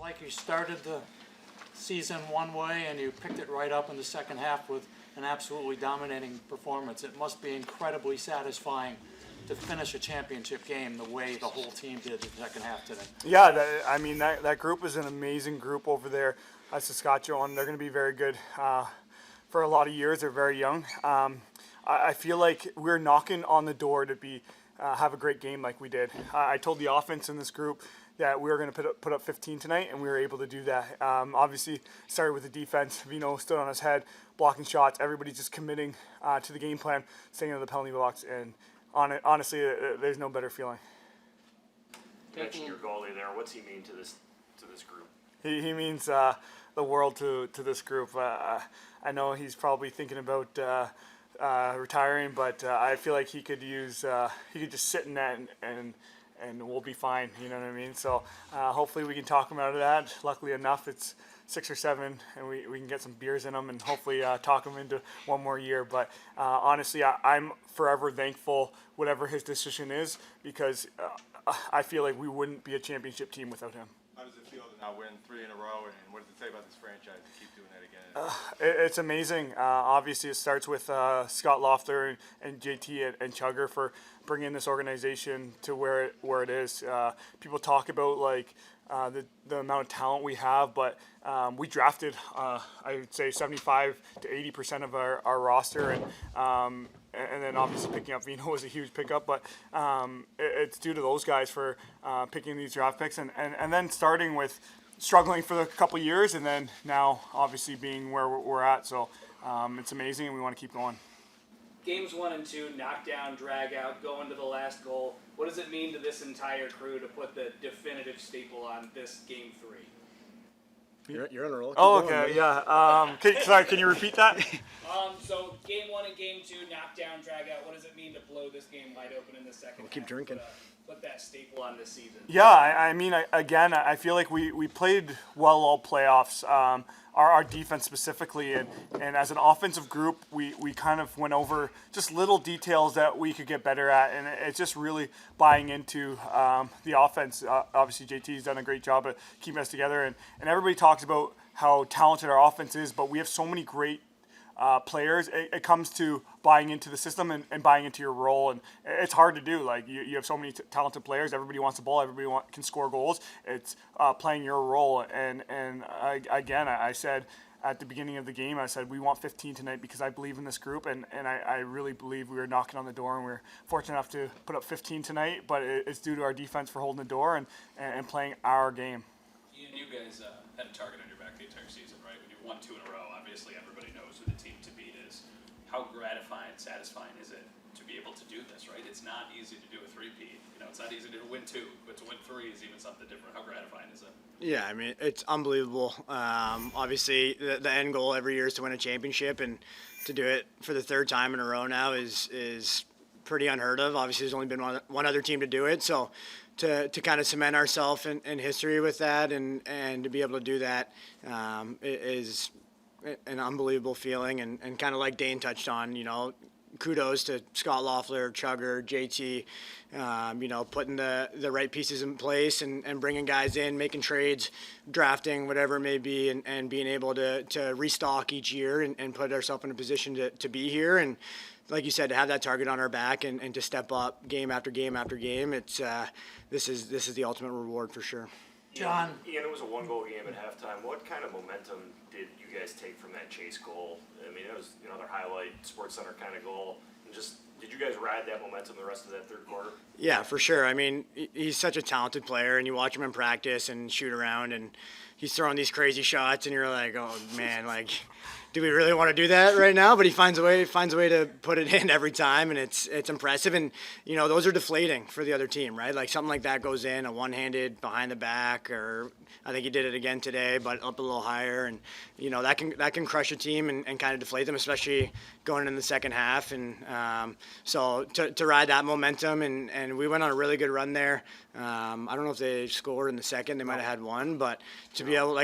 like you started the season one way and you picked it right up in the second half with an absolutely dominating performance. It must be incredibly satisfying to finish a championship game the way the whole team did the second half today. Yeah, that group is an amazing group over there at Saskatchewan. They're going to be very good for a lot of years. They're very young. I feel like we're knocking on the door to have a great game like we did. I told the offense in this group that we were going to put up 15 tonight, and we were able to do that. Obviously, started with the defense. Vino stood on his head, blocking shots. Everybody just committing to the game plan, staying in the penalty box, and honestly, there's no better feeling. You mentioned your goalie there. What's he mean to this group? He means the world to this group. I know he's probably thinking about retiring, but I feel like he could just sit in that and we'll be fine. You know what I mean? So hopefully we can talk him out of that. Luckily enough, it's 6 or 7, and we can get some beers in him and hopefully talk him into one more year. But honestly, I'm forever thankful whatever his decision is, because I feel like we wouldn't be a championship team without him. How does it feel to now win 3 in a row, and what does it say about this franchise to keep doing that again? It's amazing. Obviously, it starts with Scott Loeffler and JT and Chugger for bringing this organization to where it is. People talk about the amount of talent we have, but we drafted I would say 75 to 80% of our roster, and then obviously picking up Vino was a huge pickup, but it's due to those guys for picking these draft picks, and then starting with struggling for a couple of years, and then now obviously being where we're at. So it's amazing, and we want to keep going. Games 1 and 2, knockdown, drag out, going to the last goal. What does it mean to this entire crew to put the definitive staple on this game 3? You're on a roll. Oh, okay, yeah. Sorry, can you repeat that? So game 1 and game 2, knockdown, drag out. What does it mean to blow this game wide open in the second half? Keep drinking. Put that staple on this season. Yeah, I mean, again, I feel like we played well all playoffs. Our defense specifically, and as an offensive group, we kind of went over just little details that we could get better at, and it's just really buying into the offense. Obviously, JT's done a great job of keeping us together, and everybody talks about how talented our offense is, but we have so many great players. It comes to buying into the system and buying into your role, and it's hard to do. Like you have so many talented players. Everybody wants the ball. Everybody can score goals. It's playing your role. And I said at the beginning of the game, I said we want 15 tonight because I believe in this group, and I really believe we were knocking on the door, and we were fortunate enough to put up 15 tonight. But it's due to our defense for holding the door and playing our game. You guys had a target on your back the entire season, right? When you won 2 in a row, obviously everybody knows who the team to beat is. How gratifying, satisfying is it to be able to do this, right? It's not easy to do a three-peat. It's not easy to win 2, but to win 3 is even something different. How gratifying is it? Yeah, I mean, it's unbelievable. Obviously, the end goal every year is to win a championship, and to do it for the 3rd time in a row now is pretty unheard of. Obviously, there's only been one other team to do it, so to kind of cement ourselves in history with that and to be able to do that is an unbelievable feeling, and kind of like Dane touched on, kudos to Scott Loeffler, Chugger, JT, putting the right pieces in place and bringing guys in, making trades, drafting, whatever it may be, and being able to restock each year and put ourselves in a position to be here. And like you said, to have that target on our back and to step up game after game after game, this is the ultimate reward for sure. John. Ian, it was a 1-goal game at halftime. What kind of momentum did you guys take from that chase goal? I mean, it was another highlight, Sports Center kind of goal. And just, did you guys ride that momentum the rest of that 3rd quarter? Yeah, for sure. I mean, he's such a talented player, and you watch him in practice and shoot around, and he's throwing these crazy shots, and you're like, oh man, do we really want to do that right now? But he finds a way to put it in every time, and it's impressive. And those are deflating for the other team, right? Like something like that goes in, a one-handed behind the back, or I think he did it again today, but up a little higher, and that can crush a team and kind of deflate them, especially going in the second half. And so to ride that momentum, and we went on a really good run there. I don't know if they scored in the second; they might have had one, but to be able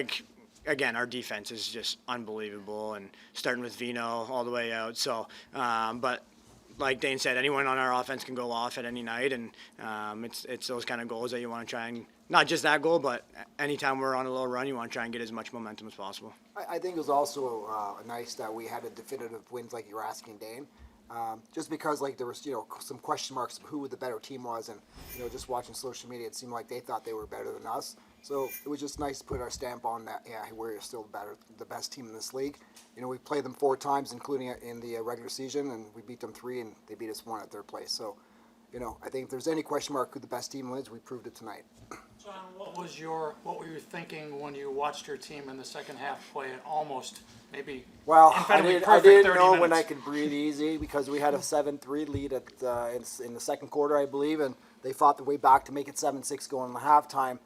again, our defense is just unbelievable, and starting with Vino all the way out. So, but like Dane said, anyone on our offense can go off at any night, and it's those kind of goals that you want to try and not just that goal, but anytime we're on a little run, you want to try and get as much momentum as possible. I think it was also nice that we had a definitive wins like you were asking, Dane. Just because like there was some question marks of who the better team was, and just watching social media, it seemed like they thought they were better than us. So it was just nice to put our stamp on that. Yeah, we're still the best team in this league. We played them 4 times, including in the regular season, and we beat them 3, and they beat us 1 at third place. So, I think if there's any question mark who the best team is, we proved it tonight. John, what were you thinking when you watched your team in the second half play at almost maybe Well, I incredibly didn't perfect 30 know minutes? when I could breathe easy because we had a 7-3 lead in the second quarter, I believe, and they fought their way back to make it 7-6 going in the halftime.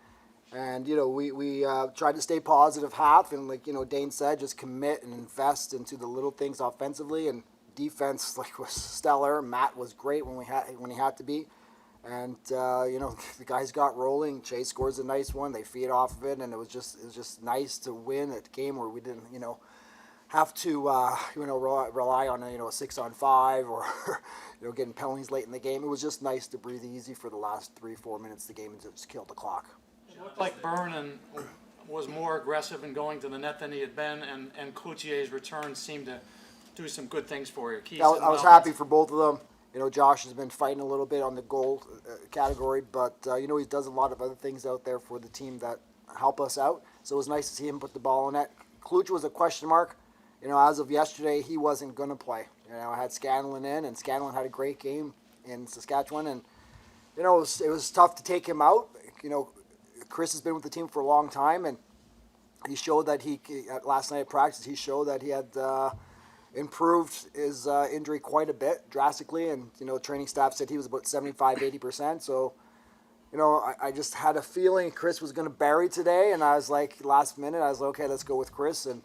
And we tried to stay positive half, and like Dane said, just commit and invest into the little things offensively, and defense was stellar. Matt was great when he had to be, and the guys got rolling. Chase scores a nice one. They feed off of it, and it was just nice to win a game where we didn't have to rely on a 6-on-5 or getting penalties late in the game. It was just nice to breathe easy for the last 3-4 minutes of the game and just kill the clock. It looked like Vernon was more aggressive in going to the net than he had been, and Cloutier's return seemed to do some good things for you. I was happy for both of them. Josh has been fighting a little bit on the goal category, but he does a lot of other things out there for the team that help us out. So it was nice to see him put the ball in net. Kluch was a question mark. As of yesterday, he wasn't going to play. I had Scanlon in, and Scanlon had a great game in Saskatchewan, and it was tough to take him out. Chris has been with the team for a long time, and he showed that last night at practice, he showed that he had improved his injury quite a bit, drastically, and training staff said he was about 75-80%. So I just had a feeling Chris was going to bury today, and I was like, last minute, I was like, okay, let's go with Chris, and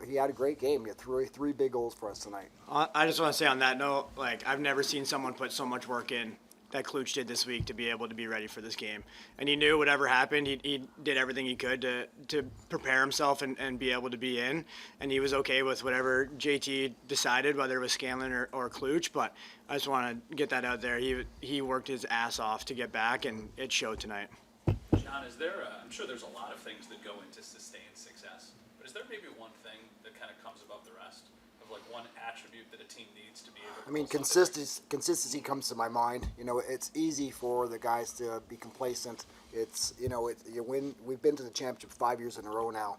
he had a great game. He had three big goals for us tonight. I just want to say on that note, I've never seen someone put so much work in that Kluch did this week to be able to be ready for this game. And he knew whatever happened, he did everything he could to prepare himself and be able to be in. And he was okay with whatever JT decided, whether it was Scanlon or Kluch. But I just want to get that out there. He worked his ass off to get back, and it showed tonight. John, I'm sure there's a lot of things that go into sustained success, but is there maybe one thing that kind of comes above the rest? One attribute that a team needs to be able to consistency comes to my mind. It's easy for the guys to be complacent. It's you win. We've been to the championship 5 years in a row now.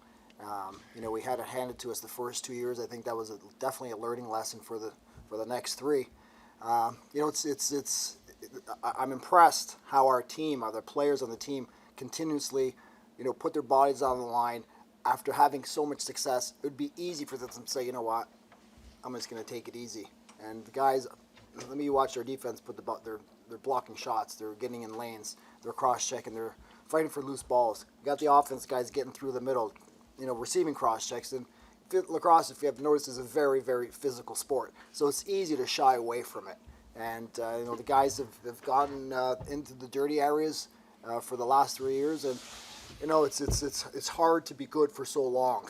We had it handed to us the first 2 years. I think that was definitely a learning lesson for the next 3. I'm impressed how our team, the players on the team, continuously put their bodies on the line after having so much success. It would be easy for them to say, you know what, I'm just going to take it easy. And the guys, let me watch their defense. They're blocking shots. They're getting in lanes. They're cross-checking. They're fighting for loose balls. You got the offense guys getting through the middle, receiving cross-checks. And lacrosse, if you have noticed, is a very, very physical sport. So it's easy to shy away from it. And, the guys have gotten into the dirty areas for the last 3 years. And, it's hard to be good for so long,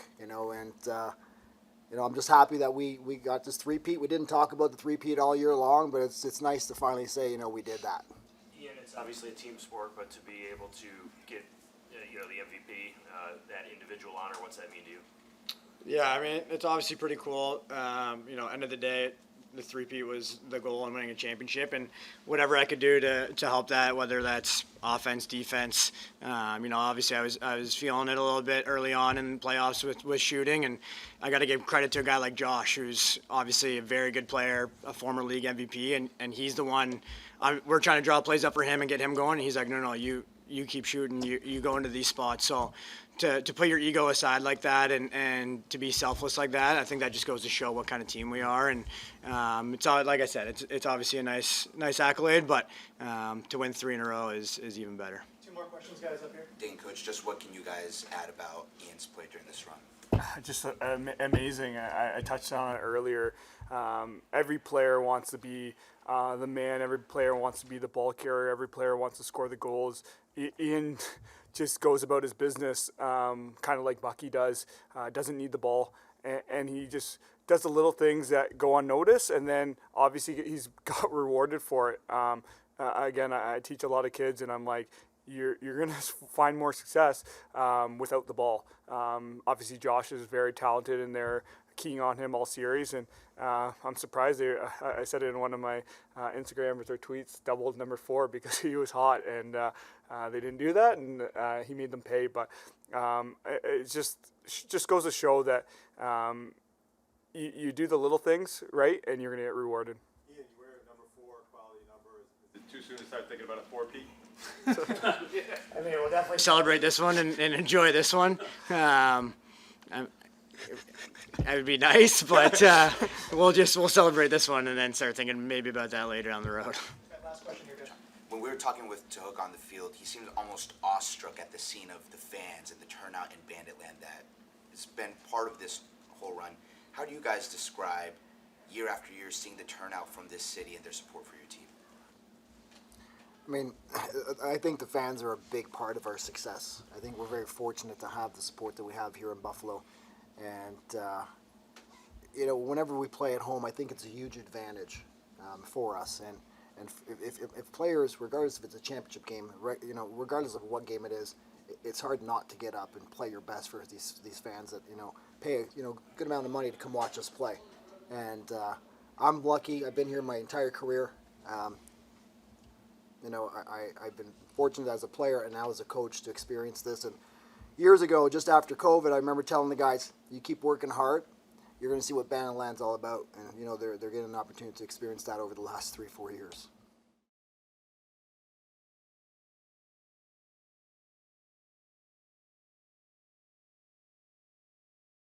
I'm just happy that we got this three-peat. We didn't talk about the three-peat all year long, but it's nice to finally say, we did that. Ian, it's obviously a team sport, but to be able to get, the MVP, that individual honor, what's that mean to you? Yeah, I mean, it's obviously pretty cool. End of the day, the three-peat was the goal in winning a championship, and whatever I could do to help that, whether that's offense, defense. Obviously I was feeling it a little bit early on in playoffs with shooting, and I got to give credit to a guy like Josh, who's obviously a very good player, a former league MVP, and he's the one. We're trying to draw plays up for him and get him going, and he's like, no, you keep shooting, you go into these spots. So to put your ego aside like that and to be selfless like that, I think that just goes to show what kind of team we are. And it's like I said, it's obviously a nice accolade, but to win 3 in a row is even better. 2 more questions, guys, up here. Dane, Coach, just what can you guys add about Ian's play during this run? Just amazing. I touched on it earlier. Every player wants to be the man. Every player wants to be the ball carrier. Every player wants to score the goals. Ian just goes about his business kind of like Bucky does. Doesn't need the ball, and he just does the little things that go unnoticed, and then obviously he's got rewarded for it. Again, I teach a lot of kids, and I'm like, you're going to find more success without the ball. Obviously, Josh is very talented, and they're keying on him all series. And I'm surprised I said it in one of my Instagram or tweets, doubled number 4 because he was hot, and they didn't do that, and he made them pay. But it just goes to show that you do the little things right, and you're going to get rewarded. Ian, you wear number 4, quality number. Is it too soon to start thinking about a 4-peat? I mean, we'll definitely celebrate this one and enjoy this one. That would be nice, but we'll celebrate this one and then start thinking maybe about that later down the road. Last question here, Josh. When we were talking with Tahuk on the field, he seemed almost awestruck at the scene of the fans and the turnout in Banditland that has been part of this whole run. How do you guys describe year after year seeing the turnout from this city and their support for your team? I mean, I think the fans are a big part of our success. I think we're very fortunate to have the support that we have here in Buffalo. And, you know, whenever we play at home, I think it's a huge advantage for us. And if players, regardless if it's a championship game, you know, regardless of what game it is, it's hard not to get up and play your best for these fans that, you know, pay a good amount of money to come watch us play. And I'm lucky. I've been here my entire career. You know, I've been fortunate as a player and now as a coach to experience this. And years ago, just after COVID, I remember telling the guys, you keep working hard, you're going to see what Banditland's all about. And, you know, they're getting an opportunity to experience that over the last 3-4 years.